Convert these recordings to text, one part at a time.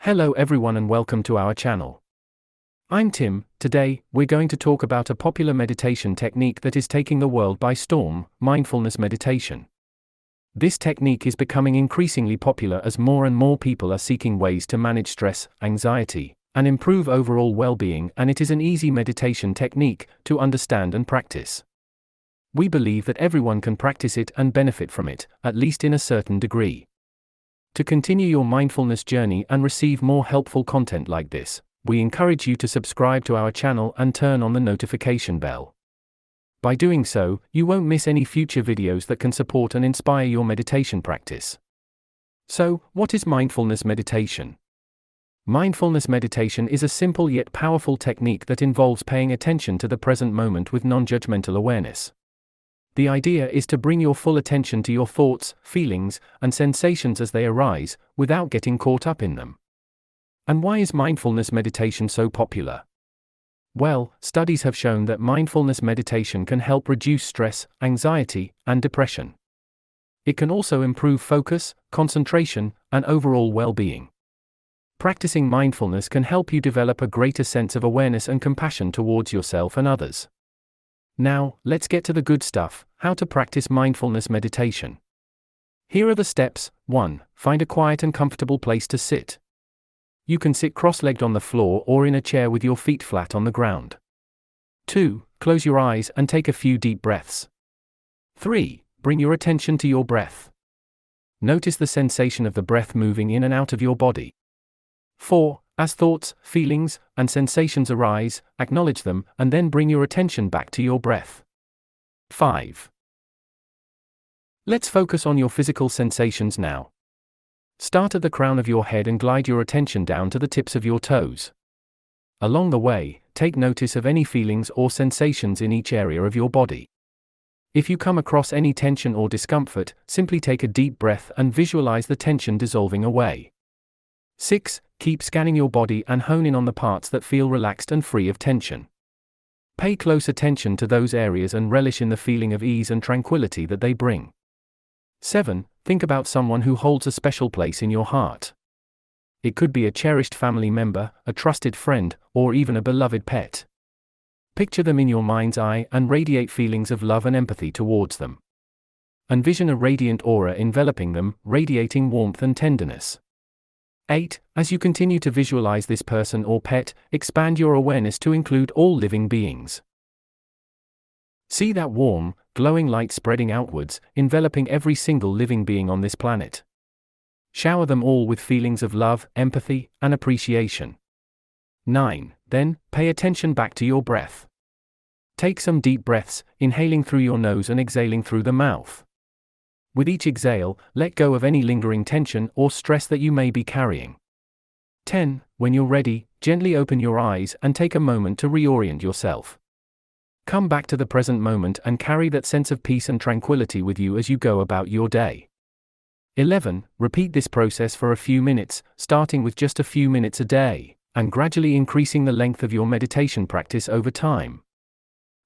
Hello everyone and welcome to our channel. I'm Tim. Today, we're going to talk about a popular meditation technique that is taking the world by storm, mindfulness meditation. This technique is becoming increasingly popular as more and more people are seeking ways to manage stress, anxiety, and improve overall well-being, and it is an easy meditation technique to understand and practice. We believe that everyone can practice it and benefit from it, at least in a certain degree. To continue your mindfulness journey and receive more helpful content like this, we encourage you to subscribe to our channel and turn on the notification bell. By doing so, you won't miss any future videos that can support and inspire your meditation practice. So, what is mindfulness meditation? Mindfulness meditation is a simple yet powerful technique that involves paying attention to the present moment with non-judgmental awareness. The idea is to bring your full attention to your thoughts, feelings, and sensations as they arise, without getting caught up in them. And why is mindfulness meditation so popular? Well, studies have shown that mindfulness meditation can help reduce stress, anxiety, and depression. It can also improve focus, concentration, and overall well-being. Practicing mindfulness can help you develop a greater sense of awareness and compassion towards yourself and others. Now, let's get to the good stuff: how to practice mindfulness meditation. Here are the steps. 1. Find a quiet and comfortable place to sit. You can sit cross-legged on the floor or in a chair with your feet flat on the ground. 2. Close your eyes and take a few deep breaths. 3. Bring your attention to your breath. Notice the sensation of the breath moving in and out of your body. 4. As thoughts, feelings, and sensations arise, acknowledge them, and then bring your attention back to your breath. 5. Let's focus on your physical sensations now. Start at the crown of your head and glide your attention down to the tips of your toes. Along the way, take notice of any feelings or sensations in each area of your body. If you come across any tension or discomfort, simply take a deep breath and visualize the tension dissolving away. 6. Keep scanning your body and hone in on the parts that feel relaxed and free of tension. Pay close attention to those areas and relish in the feeling of ease and tranquility that they bring. 7. Think about someone who holds a special place in your heart. It could be a cherished family member, a trusted friend, or even a beloved pet. Picture them in your mind's eye and radiate feelings of love and empathy towards them. Envision a radiant aura enveloping them, radiating warmth and tenderness. 8. As you continue to visualize this person or pet, expand your awareness to include all living beings. See that warm, glowing light spreading outwards, enveloping every single living being on this planet. Shower them all with feelings of love, empathy, and appreciation. 9. Then, pay attention back to your breath. Take some deep breaths, inhaling through your nose and exhaling through the mouth. With each exhale, let go of any lingering tension or stress that you may be carrying. 10. When you're ready, gently open your eyes and take a moment to reorient yourself. Come back to the present moment and carry that sense of peace and tranquility with you as you go about your day. 11. Repeat this process for a few minutes, starting with just a few minutes a day, and gradually increasing the length of your meditation practice over time.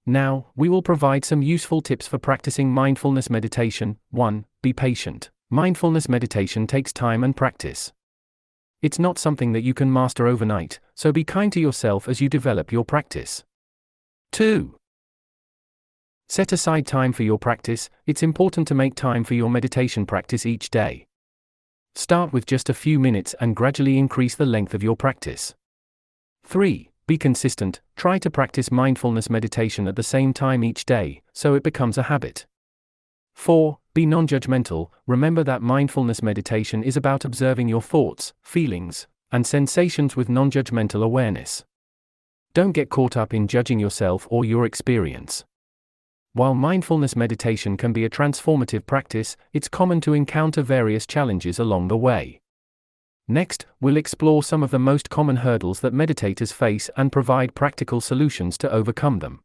Now, we will provide some useful tips for practicing mindfulness meditation. 1. Be patient. Mindfulness meditation takes time and practice. It's not something that you can master overnight, so be kind to yourself as you develop your practice. 2. Set aside time for your practice. It's important to make time for your meditation practice each day. Start with just a few minutes and gradually increase the length of your practice. 3. Be consistent. Try to practice mindfulness meditation at the same time each day, so it becomes a habit. 4. Be non-judgmental. Remember that mindfulness meditation is about observing your thoughts, feelings, and sensations with non-judgmental awareness. Don't get caught up in judging yourself or your experience. While mindfulness meditation can be a transformative practice, it's common to encounter various challenges along the way. Next, we'll explore some of the most common hurdles that meditators face and provide practical solutions to overcome them.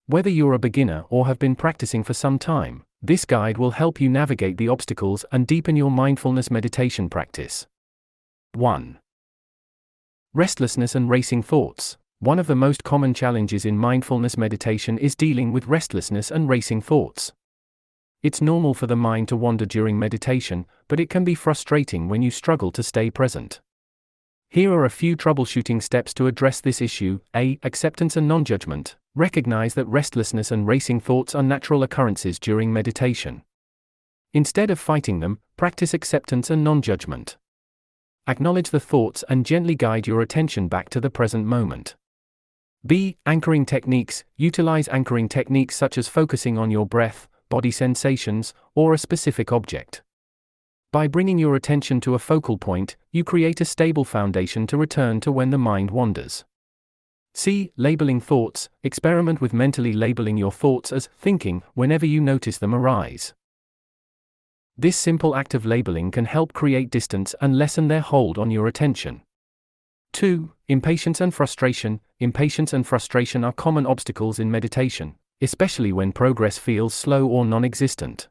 Whether you're a beginner or have been practicing for some time, this guide will help you navigate the obstacles and deepen your mindfulness meditation practice. 1. Restlessness and racing thoughts. One of the most common challenges in mindfulness meditation is dealing with restlessness and racing thoughts. It's normal for the mind to wander during meditation, but it can be frustrating when you struggle to stay present. Here are a few troubleshooting steps to address this issue. A. Acceptance and non-judgment. Recognize that restlessness and racing thoughts are natural occurrences during meditation. Instead of fighting them, practice acceptance and non-judgment. Acknowledge the thoughts and gently guide your attention back to the present moment. B. Anchoring techniques. Utilize anchoring techniques such as focusing on your breath, body sensations, or a specific object. By bringing your attention to a focal point, you create a stable foundation to return to when the mind wanders. C. Labeling thoughts. Experiment with mentally labeling your thoughts as thinking whenever you notice them arise. This simple act of labeling can help create distance and lessen their hold on your attention. 2. Impatience and frustration. Impatience and frustration are common obstacles in meditation, especially when progress feels slow or non-existent.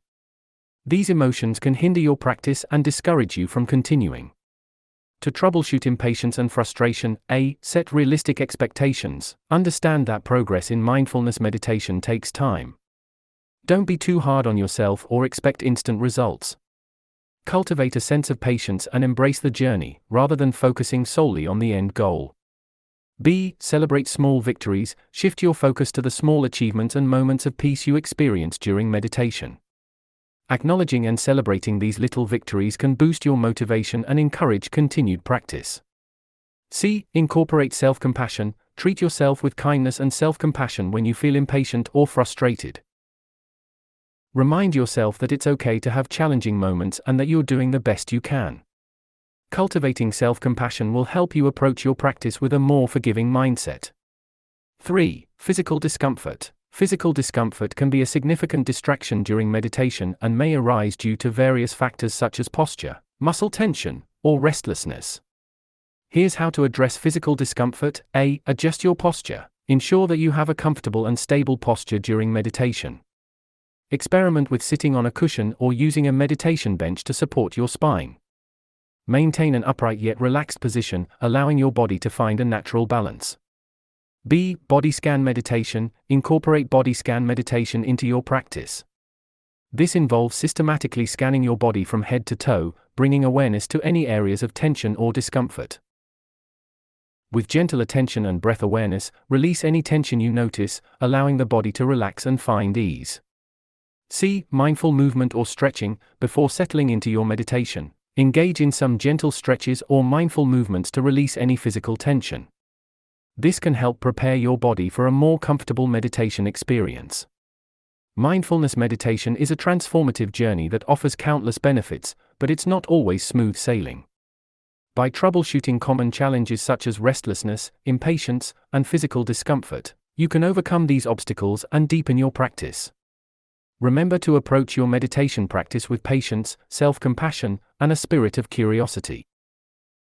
These emotions can hinder your practice and discourage you from continuing. To troubleshoot impatience and frustration, A. Set realistic expectations. Understand that progress in mindfulness meditation takes time. Don't be too hard on yourself or expect instant results. Cultivate a sense of patience and embrace the journey, rather than focusing solely on the end goal. B. Celebrate small victories. Shift your focus to the small achievements and moments of peace you experience during meditation. Acknowledging and celebrating these little victories can boost your motivation and encourage continued practice. C. Incorporate self-compassion. Treat yourself with kindness and self-compassion when you feel impatient or frustrated. Remind yourself that it's okay to have challenging moments and that you're doing the best you can. Cultivating self-compassion will help you approach your practice with a more forgiving mindset. 3. Physical discomfort. Physical discomfort can be a significant distraction during meditation and may arise due to various factors such as posture, muscle tension, or restlessness. Here's how to address physical discomfort. A. Adjust your posture. Ensure that you have a comfortable and stable posture during meditation. Experiment with sitting on a cushion or using a meditation bench to support your spine. Maintain an upright yet relaxed position, allowing your body to find a natural balance. B. Body scan meditation. Incorporate body scan meditation into your practice. This involves systematically scanning your body from head to toe, bringing awareness to any areas of tension or discomfort. With gentle attention and breath awareness, release any tension you notice, allowing the body to relax and find ease. C. Mindful movement or stretching. Before settling into your meditation, engage in some gentle stretches or mindful movements to release any physical tension. This can help prepare your body for a more comfortable meditation experience. Mindfulness meditation is a transformative journey that offers countless benefits, but it's not always smooth sailing. By troubleshooting common challenges such as restlessness, impatience, and physical discomfort, you can overcome these obstacles and deepen your practice. Remember to approach your meditation practice with patience, self-compassion, and a spirit of curiosity.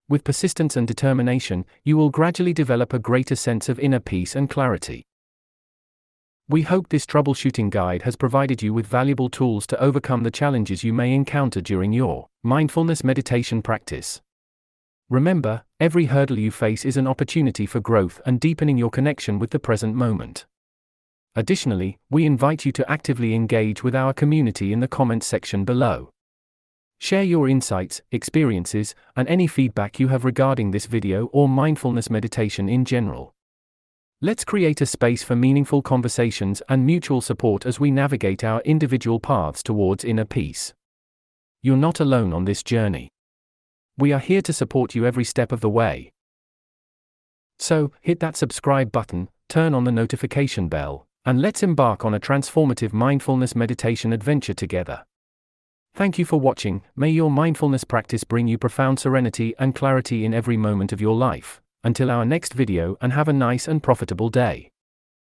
With persistence and determination, you will gradually develop a greater sense of inner peace and clarity. We hope this troubleshooting guide has provided you with valuable tools to overcome the challenges you may encounter during your mindfulness meditation practice. Remember, every hurdle you face is an opportunity for growth and deepening your connection with the present moment. Additionally, we invite you to actively engage with our community in the comments section below. Share your insights, experiences, and any feedback you have regarding this video or mindfulness meditation in general. Let's create a space for meaningful conversations and mutual support as we navigate our individual paths towards inner peace. You're not alone on this journey. We are here to support you every step of the way. So, hit that subscribe button, turn on the notification bell, and let's embark on a transformative mindfulness meditation adventure together. Thank you for watching. May your mindfulness practice bring you profound serenity and clarity in every moment of your life. Until our next video, and have a nice and profitable day.